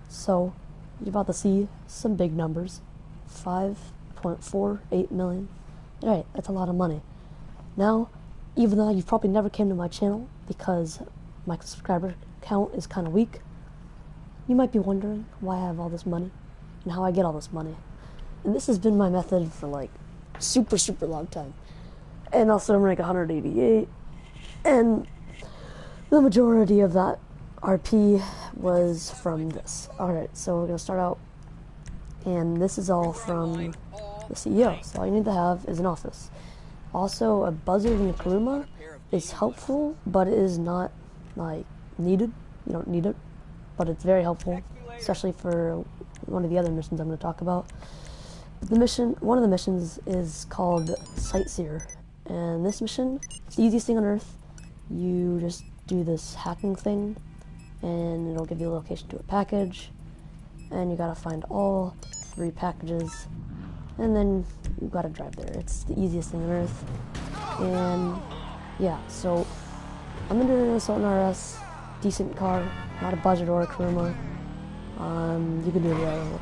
So you're about to see some big numbers. 5.48 million. Alright, that's a lot of money. Now, even though you probably never came to my channel because my subscriber count is kind of weak, you might be wondering why I have all this money and how I get all this money. And this has been my method for like super long time. And also I'm rank 188, and the majority of that RP was from this. Alright, so we're gonna start out, and this is all from the CEO. So all you need to have is an office. Also, a buzzard and a Kuruma is helpful, but it is not like needed. You don't need it, but it's very helpful, especially for one of the other missions I'm going to talk about. One of the missions is called Sightseer, and this mission, it's the easiest thing on Earth. You just do this hacking thing, and it'll give you a location to a package, and you gotta find all 3 packages, and then you gotta drive there. It's the easiest thing on Earth. And yeah, so I'm in an Assault RS, decent car, not a Buzzard or a Kuruma. You can do it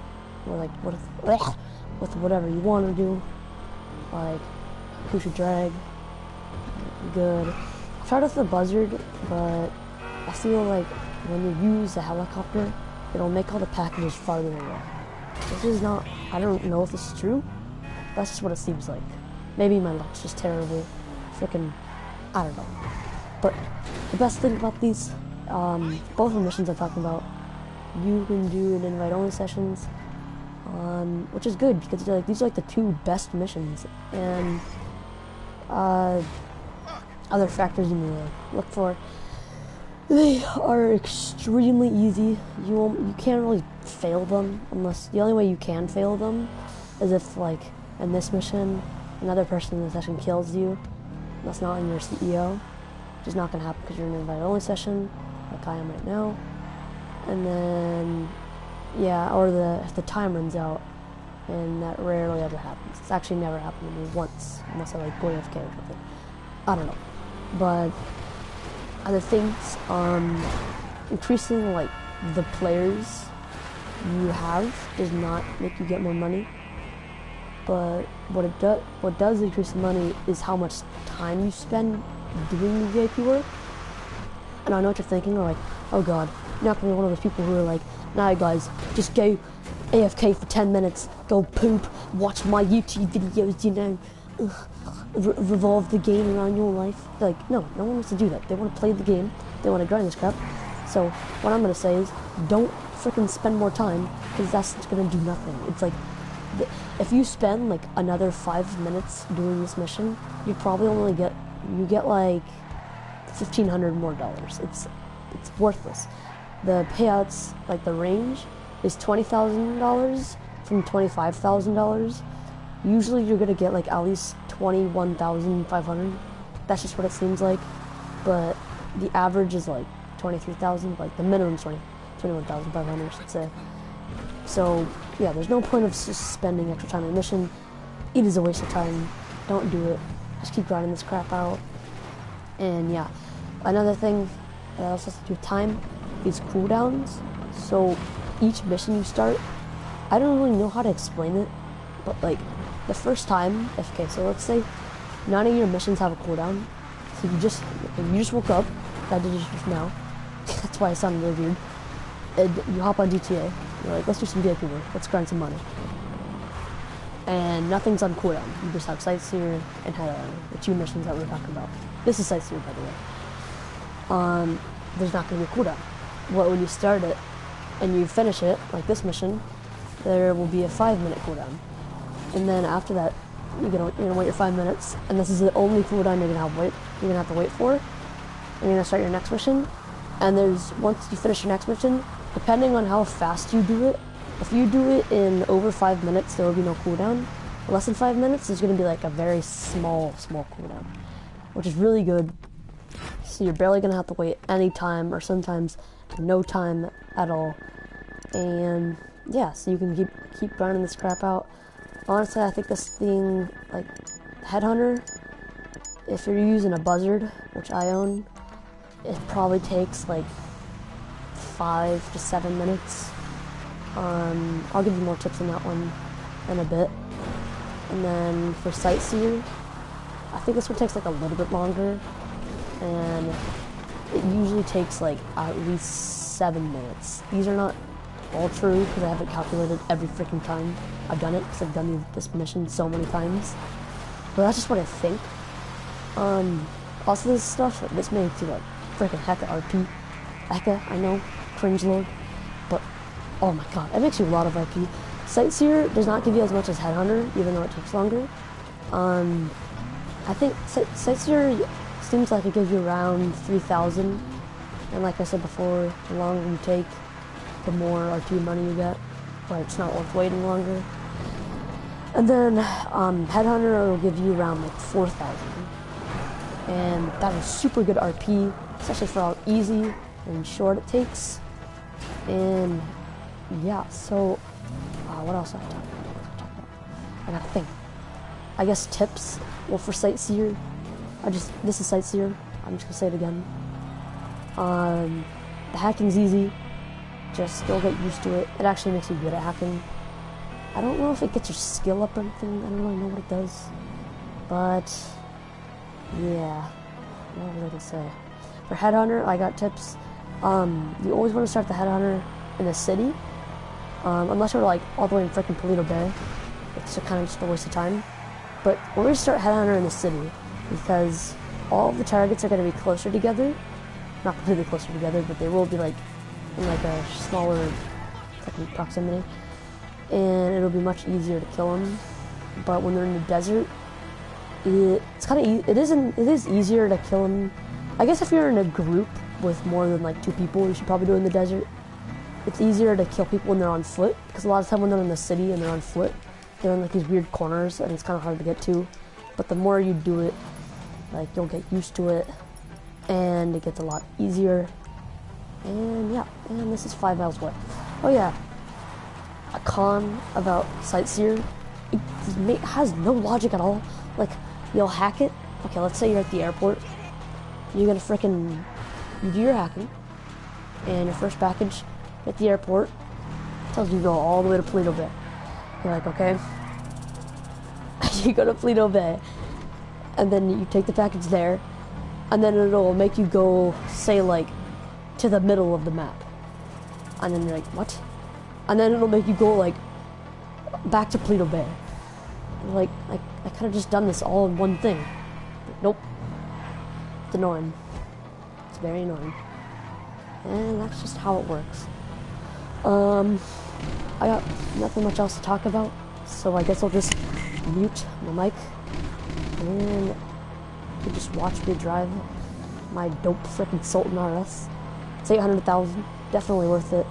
with whatever you want to do, like push a drag, good. I've tried with the Buzzard, but I feel like when you use the helicopter, it'll make all the packages farther away. This is not, I don't know if this is true, that's just what it seems like. Maybe my luck's just terrible. Frickin', I don't know. But the best thing about these, both the missions I'm talking about, you can do in invite-only sessions, which is good because like these are like the 2 best missions, and other factors you need to look for. They are extremely easy. You can't really fail them, unless the only way you can fail them is if, like, in this mission, another person in the session kills you. That's not in your CEO, which is not going to happen because you're in an invite-only session, like I am right now. And then, yeah, or if the time runs out, and that rarely ever happens. It's actually never happened to me once, unless I like go AFK or something. I don't know, but other things, increasing like the players you have does not make you get more money, but what does increase the money is how much time you spend doing the VIP work. And I know what you're thinking, like, oh god, you're not gonna be one of those people who are like, nah guys, just go AFK for 10 minutes, go poop, watch my YouTube videos, you know, revolve the game around your life. Like, no one wants to do that. They want to play the game, they want to grind this crap. So what I'm gonna say is, don't freaking spend more time, because that's gonna do nothing. It's like, if you spend like another 5 minutes doing this mission, you probably only get like $1,500 more. It's worthless. The payouts, like the range, is $20,000 from $25,000. Usually you're gonna get like at least 21,500. That's just what it seems like. But the average is like 23,000. Like the minimum is 21,500, I should say. So yeah, there's no point of just spending extra time in a mission. It is a waste of time. Don't do it. Just keep grinding this crap out. And yeah, another thing that also has to do with time is cooldowns. So each mission you start, I don't really know how to explain it, but like the first time, okay, so let's say none of your missions have a cooldown. So you just woke up. I did it just now. That's why it sounded really weird. And you hop on GTA. You're like, let's do some VIP work. Let's grind some money. And nothing's on cooldown. You just have Sightseer and Headliner, the 2 missions that we're talking about. This is Sightseer, by the way. There's not going to be a cooldown. Well, when you start it and you finish it, like this mission, there will be a 5-minute cooldown. And then after that, you're gonna wait your 5 minutes, and this is the only cooldown you're gonna have to wait for. And you're gonna start your next mission, and once you finish your next mission, depending on how fast you do it, if you do it in over 5 minutes, there will be no cooldown. Less than 5 minutes, there's gonna be like a very small cooldown, which is really good. So you're barely gonna have to wait any time, or sometimes no time at all. And yeah, so you can keep grinding this crap out. Honestly, I think this thing, like Headhunter, if you're using a Buzzard, which I own, it probably takes like 5 to 7 minutes. I'll give you more tips on that one in a bit. And then for Sightseer, I think this one takes like a little bit longer, and it usually takes like at least 7 minutes. These are not all true because I haven't calculated every freaking time I've done it, because I've done this mission so many times. But that's just what I think. Also this stuff, this makes you like freaking hecka RP. Hecka, I know, cringe lord, but oh my god, it makes you a lot of RP. Sightseer does not give you as much as Headhunter, even though it takes longer. I think Sightseer seems like it gives you around 3,000, and like I said before, the longer you take, the more RP money you get, but it's not worth waiting longer. And then Headhunter will give you around like 4,000, and that is super good RP, especially for how easy and short it takes. And yeah, so what else do I talk about? I gotta think. I guess tips. Well, for Sightseer, this is Sightseer. I'm just gonna say it again. The hacking's easy. Just don't get used to it. It actually makes you good at hacking. I don't know if it gets your skill up or anything. I don't really know what it does. But yeah, what was I gonna say? For Headhunter, I got tips. You always want to start the Headhunter in a city. Unless you're like all the way in freaking Toledo Bay, it's kind of just a waste of time. But always start Headhunter in the city, because all of the targets are going to be closer together. Not completely closer together, but they will be like in like a smaller freaking proximity, and it'll be much easier to kill them. But when they're in the desert, it's kind of it is easier to kill them. I guess if you're in a group with more than like 2 people, you should probably do it in the desert. It's easier to kill people when they're on foot, because a lot of time when they're in the city and they're on foot, they're in like these weird corners and it's kind of hard to get to. But the more you do it, like you'll get used to it, and it gets a lot easier. And yeah, and this is 5 miles away. Oh yeah, a con about Sightseer, it has no logic at all. Like, you'll hack it. Okay, let's say you're at the airport. You're gonna you do your hacking, and your first package at the airport tells you to go all the way to Toledo Bay. You're like, okay. You go to Toledo Bay, and then you take the package there, and then it'll make you go, say, like, to the middle of the map. And then you're like, what? And then it'll make you go, like, back to Toledo Bay. And you're like, I could have just done this all in one thing. But nope. It's annoying. It's very annoying. And that's just how it works. I got nothing much else to talk about, so I guess I'll just mute my mic, and you can just watch me drive my dope frickin' Sultan RS. It's 800,000, definitely worth it.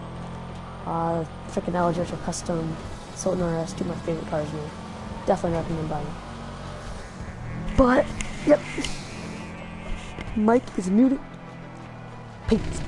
Frickin' Allegretto Custom Sultan RS, 2 of my favorite cars now. Definitely recommend buying it. But, yep, mic is muted. Peace.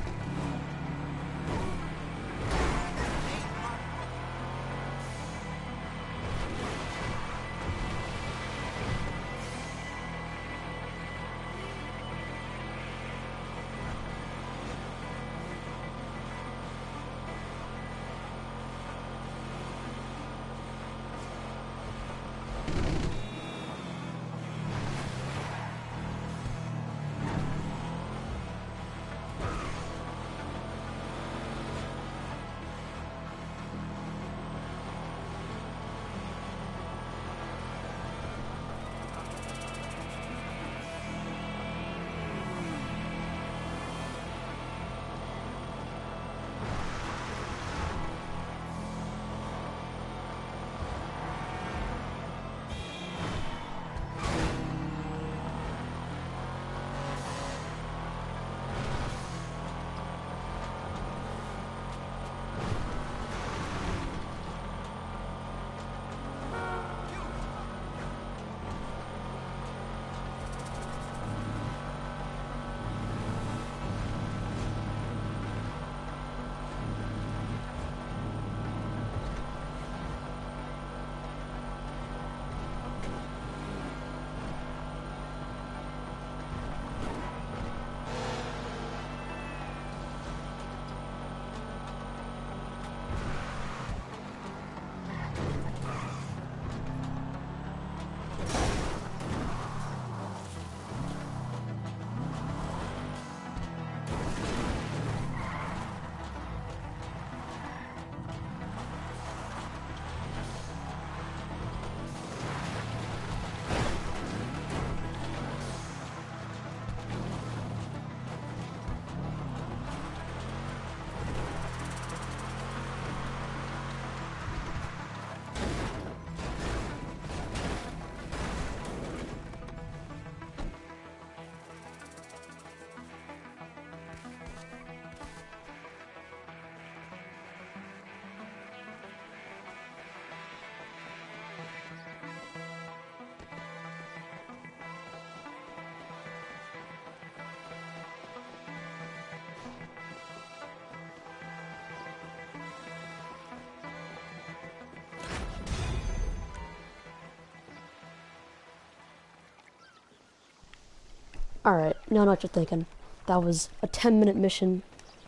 Alright, now I know what you're thinking. That was a 10-minute mission,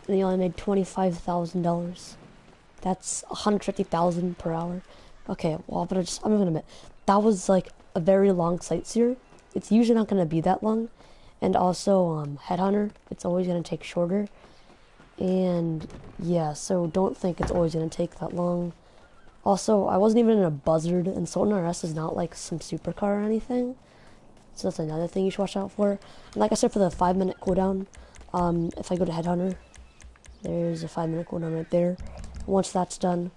and you only made $25,000. That's $150,000 per hour. Okay, well, I'm gonna admit, that was like a very long sightseer. It's usually not gonna be that long. And also, Headhunter, it's always gonna take shorter. And yeah, so don't think it's always gonna take that long. Also, I wasn't even in a buzzard, and Sultan RS is not like some supercar or anything. So that's another thing you should watch out for. And like I said, for the 5-minute cooldown, if I go to Headhunter, there's a 5-minute cooldown right there. Once that's done,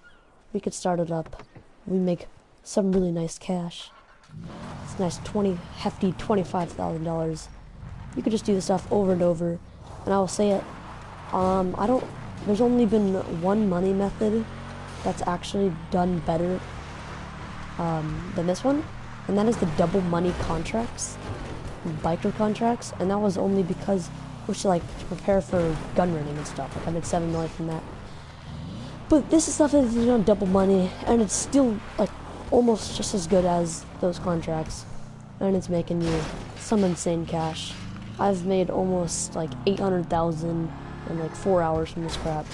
we could start it up. We make some really nice cash. It's a nice hefty $25,000. You could just do this stuff over and over. And I will say it, there's only been one money method that's actually done better than this one, and that is the double money contracts, biker contracts, and that was only because we should like to prepare for gun running and stuff. Like I made 7 million from that. But this is stuff that's double money, and it's still like almost just as good as those contracts, and it's making you some insane cash. I've made almost like 800,000 in like 4 hours from this crap.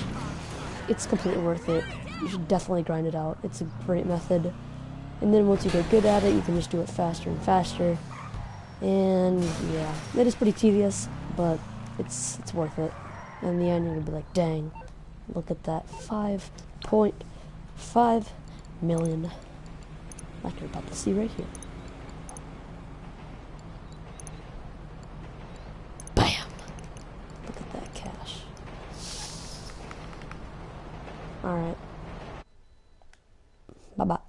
It's completely worth it. You should definitely grind it out. It's a great method. And then once you get good at it, you can just do it faster and faster. And yeah, it is pretty tedious, but it's worth it. And in the end, you're gonna be like, dang, look at that, 5.5 million. Like you're about to see right here. Bam! Look at that cash. Alright. Bye-bye.